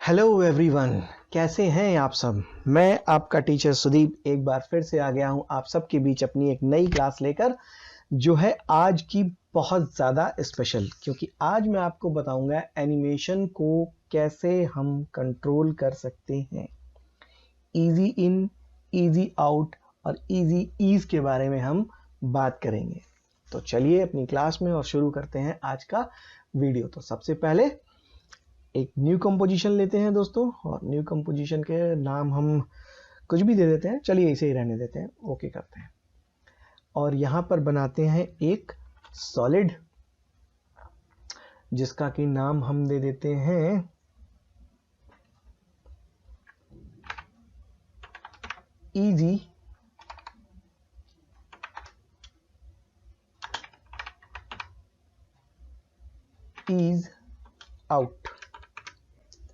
Hello everyone, कैसे हैं आप सब। मैं आपका टीचर सुदीप एक बार फिर से आ गया हूं आप सबके बीच अपनी एक नई क्लास लेकर, जो है आज की बहुत ज़्यादा स्पेशल, क्योंकि आज मैं आपको बताऊंगा एनिमेशन को कैसे हम कंट्रोल कर सकते हैं। इजी इन, इजी आउट और इजी ईज के बारे में हम बात करेंगे। तो चलिए अपनी क्लास में और शुरू करते हैं आज का वीडियो। तो सबसे पहले एक न्यू कंपोजिशन लेते हैं दोस्तों, और न्यू कंपोजिशन के नाम हम कुछ भी दे देते हैं, चलिए इसे ही रहने देते हैं, ओके करते हैं। और यहाँ पर बनाते हैं एक सॉलिड, जिसका कि नाम हम दे देते हैं easy ease out.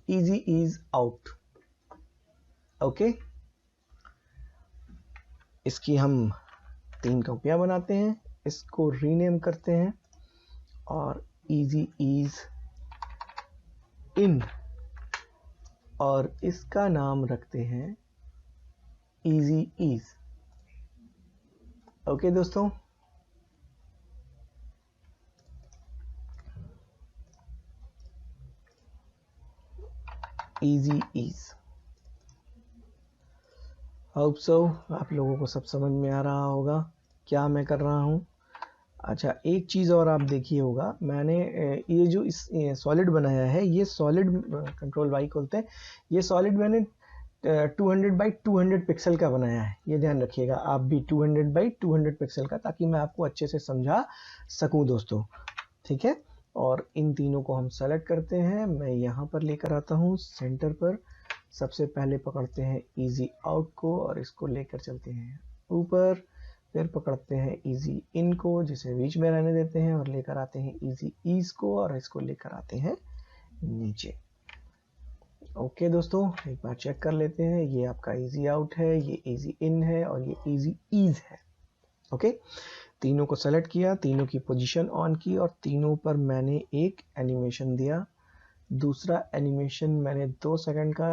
Easy ease out, okay. इसकी हम 3 कॉपियां बनाते हैं, इसको रीनेम करते हैं और इजी ईज इन, और इसका नाम रखते हैं इजी ईज। ओके दोस्तों, इजी ईज। होप सो आप लोगों को सब समझ में आ रहा होगा क्या मैं कर रहा हूँ। अच्छा, एक चीज़ और आप देखिए होगा, मैंने ये जो इस सॉलिड बनाया है, ये सॉलिड कंट्रोल वाई खोलते हैं, ये सॉलिड मैंने 200 बाई 200 पिक्सल का बनाया है। ये ध्यान रखिएगा आप भी 200 बाई 200 पिक्सल का, ताकि मैं आपको अच्छे से समझा सकूं दोस्तों, ठीक है। और इन तीनों को हम सेलेक्ट करते हैं, मैं यहाँ पर लेकर आता हूँ सेंटर पर। सबसे पहले पकड़ते हैं इजी आउट को और इसको लेकर चलते हैं ऊपर, फिर पकड़ते हैं इजी इन को, जिसे बीच में रहने देते हैं, और लेकर आते हैं इजी ईज को और इसको लेकर आते हैं नीचे। ओके दोस्तों, एक बार चेक कर लेते हैं, ये आपका इजी आउट है, ये इजी इन है और ये इजी ईज है। ओके, तीनों को सेलेक्ट किया, तीनों की पोजीशन ऑन की और तीनों पर मैंने एक एनिमेशन दिया। दूसरा एनिमेशन मैंने 2 सेकंड का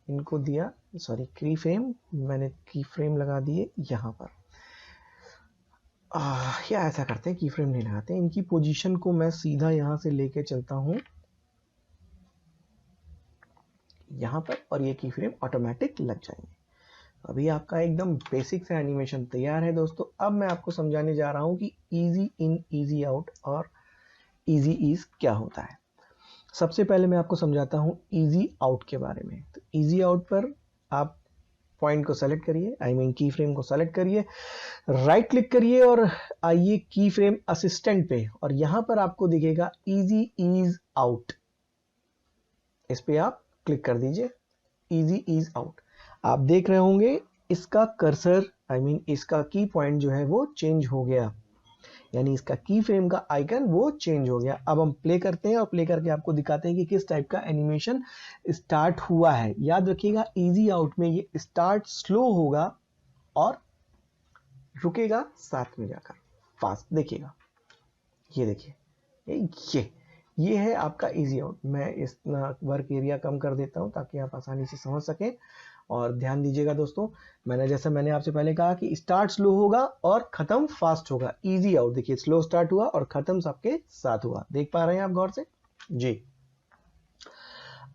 इनको दिया, सॉरी की फ्रेम, मैंने की फ्रेम लगा दिए यहाँ पर। या ऐसा करते हैं, की फ्रेम नहीं लगाते, इनकी पोजीशन को मैं सीधा यहाँ से लेके चलता हूँ यहाँ पर, और ये की फ्रेम ऑटोमेटिक लग जाएंगे। अभी आपका एकदम बेसिक सा एनिमेशन तैयार है दोस्तों। अब मैं आपको समझाने जा रहा हूँ कि इजी इन, इजी आउट और इजी ईज क्या होता है। सबसे पहले मैं आपको समझाता हूँ इजी आउट के बारे में। तो इजी आउट पर आप पॉइंट को सेलेक्ट करिए, आई मीन की फ्रेम को सेलेक्ट करिए, राइट क्लिक करिए और आइए की फ्रेम असिस्टेंट पे, और यहां पर आपको दिखेगा इजी ईज आउट, इस पे आप क्लिक कर दीजिए, इजी ईज आउट। आप देख रहे होंगे इसका कर्सर, आई मीन इसका की पॉइंट जो है वो चेंज हो गया, यानी इसका की फ्रेम का आइकन वो चेंज हो गया। अब हम प्ले करते हैं और प्ले करके आपको दिखाते हैं कि किस टाइप का एनिमेशन स्टार्ट हुआ है। याद रखिएगा, इजी आउट में ये स्टार्ट स्लो होगा और रुकेगा साथ में जाकर फास्ट। देखिएगा, ये देखिए, ये है आपका इजी आउट। मैं इस वर्क एरिया कम कर देता हूं ताकि आप आसानी से समझ सकें। और ध्यान दीजिएगा दोस्तों, मैंने आपसे पहले कहा कि स्टार्ट स्लो होगा और खत्म फास्ट होगा। इजी आउट देखिए, स्लो स्टार्ट हुआ और खत्म सबके साथ हुआ। देख पा रहे हैं आप गौर से जी।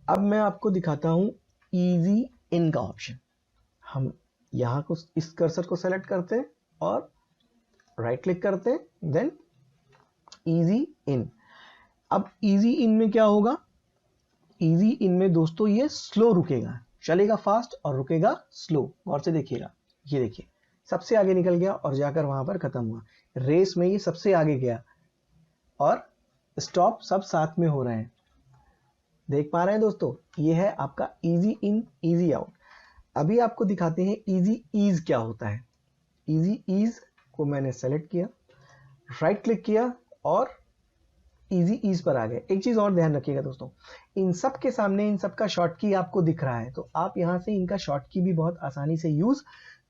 अब मैं आपको दिखाता हूं इजी इन का ऑप्शन। हम यहां को इस कर्सर को सेलेक्ट करते हैं और राइट क्लिक करते हैं, देन इजी इन। अब इजी इन में क्या होगा, इजी इन में दोस्तों ये स्लो रुकेगा, चलेगा फास्ट और रुकेगा स्लो। गौर से देखिएगा, ये देखिए सबसे आगे निकल गया और जाकर वहां पर खत्म हुआ। रेस में ये सबसे आगे गया और स्टॉप सब साथ में हो रहे हैं। देख पा रहे हैं दोस्तों, ये है आपका इजी इन, इजी आउट। अभी आपको दिखाते हैं इजी ईज क्या होता है। इजी ईज को मैंने सेलेक्ट किया, राइट क्लिक किया और इजी ईज पर आ गए। एक चीज और ध्यान रखिएगा दोस्तों, इन सब के सामने इन सब का शॉर्ट की आपको दिख रहा है, तो आप यहां से इनका शॉर्ट की भी बहुत आसानी से यूज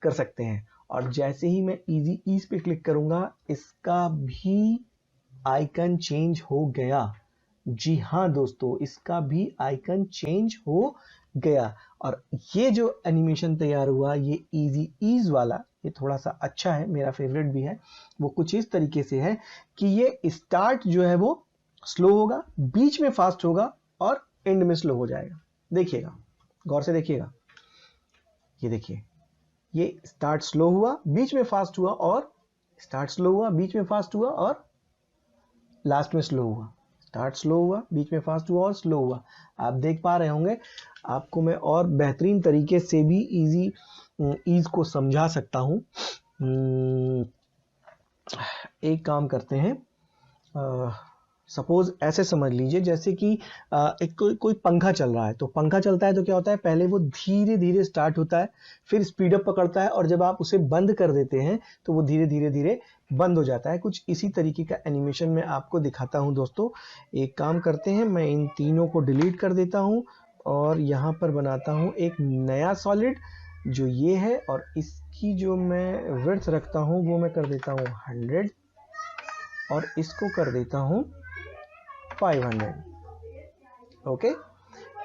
कर सकते हैं। और जैसे ही मैं इजी ईज पे क्लिक करूंगा, इसका भी आइकन चेंज हो गया। जी हाँ दोस्तों, इसका भी आइकन चेंज हो गया। और ये जो एनिमेशन तैयार हुआ, ये इजी ईज वाला, ये थोड़ा सा अच्छा है, मेरा फेवरेट भी है। वो कुछ इस तरीके से है कि ये स्टार्ट जो है वो स्लो होगा, बीच में फास्ट होगा और एंड में स्लो हो जाएगा। देखिएगा, गौर से देखिएगा, ये देखिए, ये स्टार्ट स्लो हुआ, बीच में फास्ट हुआ, और स्टार्ट स्लो हुआ, बीच में फास्ट हुआ, और लास्ट में स्लो हुआ। स्टार्ट स्लो हुआ, बीच में फास्ट हुआ और स्लो हुआ। आप देख पा रहे होंगे। आपको मैं और बेहतरीन तरीके से भी ईज को समझा सकता हूं। एक काम करते हैं, सपोज ऐसे समझ लीजिए जैसे कि एक कोई पंखा चल रहा है। तो पंखा चलता है तो क्या होता है, पहले वो धीरे धीरे स्टार्ट होता है, फिर स्पीड अप पकड़ता है, और जब आप उसे बंद कर देते हैं तो वो धीरे धीरे धीरे बंद हो जाता है। कुछ इसी तरीके का एनिमेशन मैं आपको दिखाता हूं दोस्तों। एक काम करते हैं, मैं इन तीनों को डिलीट कर देता हूं और यहाँ पर बनाता हूं एक नया सॉलिड जो ये है, और इसकी जो मैं विड्थ रखता हूं वो मैं कर देता हूं 100 और इसको कर देता हूं 500। ओके,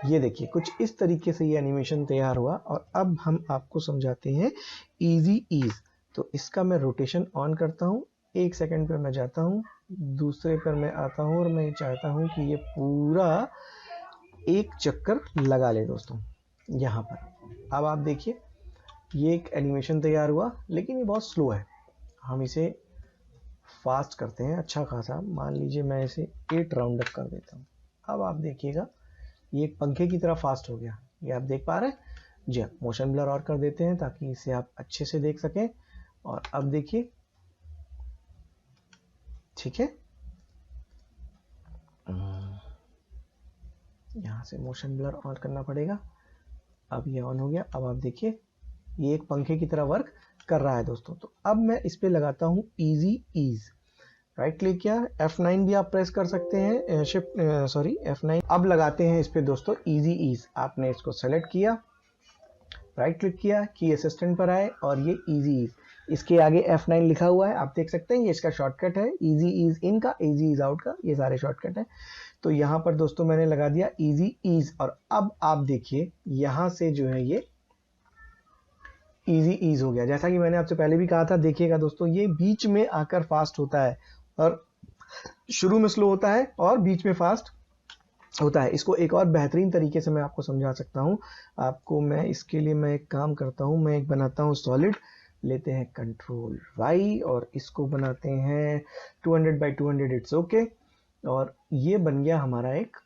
ये देखिए कुछ इस तरीके से ये एनिमेशन तैयार हुआ। और अब हम आपको समझाते हैं इजी ईज। तो इसका मैं रोटेशन ऑन करता हूं, 1 सेकंड पर मैं जाता हूं, दूसरे पर मैं आता हूं, और मैं चाहता हूं कि ये पूरा एक चक्कर लगा ले दोस्तों यहाँ पर। अब आप देखिए, ये एक एनिमेशन तैयार हुआ, लेकिन ये बहुत स्लो है। हम इसे फास्ट करते हैं अच्छा खासा। मान लीजिए मैं इसे 8 राउंड अप कर देता हूँ। अब आप देखिएगा, ये एक पंखे की तरह फास्ट हो गया। ये आप देख पा रहे हैं जी। मोशन ब्लर और कर देते हैं ताकि इसे आप अच्छे से देख सकें। और अब देखिए, ठीक है, यहाँ से मोशन ब्लर ऑन करना पड़ेगा। अब ये ऑन हो गया। अब आप देखिए, ये एक पंखे की तरह वर्क कर रहा है दोस्तों। तो अब मैं इस पे लगाता हूँ इजी ईज। राइट क्लिक किया, F9 भी आप प्रेस कर सकते हैं, शिफ्ट सॉरी F9। अब लगाते हैं इस पे दोस्तों इजी ईज। आपने इसको सेलेक्ट किया, राइट क्लिक किया, की असिस्टेंट पर आए, और ये इजी ईज, इसके आगे F9 लिखा हुआ है, आप देख सकते हैं। ये इसका शॉर्टकट है, इजी ईज इन का, इजी ईज आउट का, ये सारे शॉर्टकट है। तो यहाँ पर दोस्तों मैंने लगा दिया इजी ईज। और अब आप देखिए, यहाँ से जो है ये इजी ईज हो गया। जैसा कि मैंने आपसे पहले भी कहा था, देखिएगा दोस्तों, ये बीच में आकर फास्ट होता है, और शुरू में स्लो होता है, और बीच में फास्ट होता है। इसको एक और बेहतरीन तरीके से मैं आपको समझा सकता हूं। आपको मैं इसके लिए मैं एक काम करता हूं, मैं एक बनाता हूं सॉलिड, लेते हैं कंट्रोल वाई, और इसको बनाते हैं 200 बाई 200, इट्स ओके। और ये बन गया हमारा एक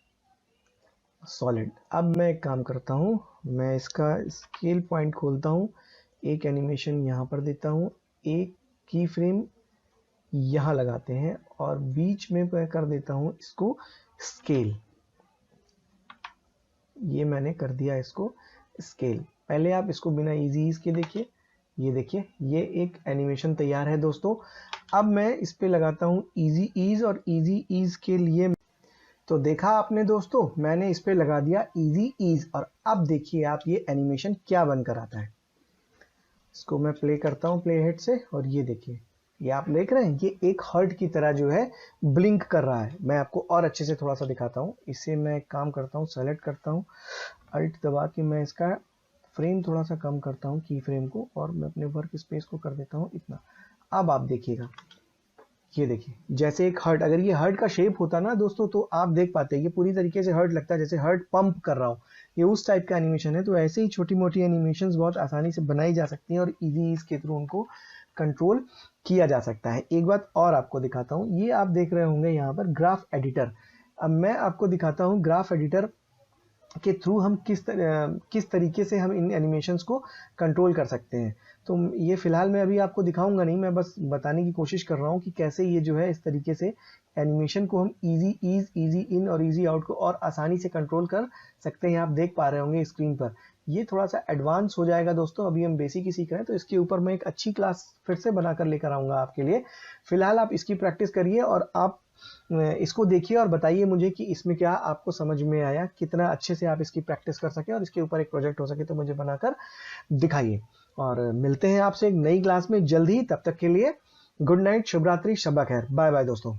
सॉलिड। अब मैं एक काम करता हूं, मैं इसका स्केल पॉइंट खोलता हूं, एक एनिमेशन यहाँ पर देता हूँ, एक की फ्रेम यहाँ लगाते हैं, और बीच में मैं कर देता हूँ इसको स्केल। ये मैंने कर दिया इसको स्केल। पहले आप इसको बिना इजी ईज के देखिए, ये देखिए, ये एक एनिमेशन तैयार है दोस्तों। अब मैं इस पे लगाता हूँ इजी ईज, और इजी ईज के लिए तो देखा आपने दोस्तों, मैंने इस पे लगा दिया इजी ईज। और अब देखिए आप, ये एनिमेशन क्या बनकर आता है। इसको मैं प्ले करता हूँ प्ले हेड से, और ये देखिए, ये आप देख रहे हैं, ये एक हर्ट की तरह जो है ब्लिंक कर रहा है। मैं आपको और अच्छे से थोड़ा सा दिखाता हूँ। इसे मैं एक काम करता हूँ, सेलेक्ट करता हूँ, अल्ट दबा के मैं इसका फ्रेम थोड़ा सा कम करता हूँ, की फ्रेम को, और मैं अपने वर्क स्पेस को कर देता हूँ इतना। अब आप देखिएगा, ये देखिए, जैसे एक हर्ट, अगर ये हर्ट का शेप होता ना दोस्तों, तो आप देख पाते हैं ये पूरी तरीके से हर्ट लगता है, जैसे हर्ट पंप कर रहा हो। ये उस टाइप का एनिमेशन है। तो ऐसे ही छोटी मोटी एनिमेशंस बहुत आसानी से बनाई जा सकती हैं, और इजी ईज के थ्रू उनको कंट्रोल किया जा सकता है। एक बात और आपको दिखाता हूँ, ये आप देख रहे होंगे यहाँ पर ग्राफ एडिटर। अब मैं आपको दिखाता हूँ ग्राफ एडिटर के थ्रू हम किस तरीके से हम इन एनिमेशंस को कंट्रोल कर सकते हैं। तो ये फिलहाल मैं अभी आपको दिखाऊंगा नहीं, मैं बस बताने की कोशिश कर रहा हूँ कि कैसे ये जो है इस तरीके से एनिमेशन को हम इजी ईज, इजी इन और इजी आउट को और आसानी से कंट्रोल कर सकते हैं। आप देख पा रहे होंगे स्क्रीन पर। ये थोड़ा सा एडवांस हो जाएगा दोस्तों, अभी हम बेसिक ही सीख रहे हैं, तो इसके ऊपर मैं एक अच्छी क्लास फिर से बनाकर लेकर आऊंगा आपके लिए। फिलहाल आप इसकी प्रैक्टिस करिए, और आप इसको देखिए और बताइए मुझे कि इसमें क्या आपको समझ में आया, कितना अच्छे से आप इसकी प्रैक्टिस कर सके, और इसके ऊपर एक प्रोजेक्ट हो सके तो मुझे बनाकर दिखाइए। और मिलते हैं आपसे एक नई क्लास में जल्द ही। तब तक के लिए गुड नाइट, शुभ रात्रि, शब्बा खैर, बाय बाय दोस्तों।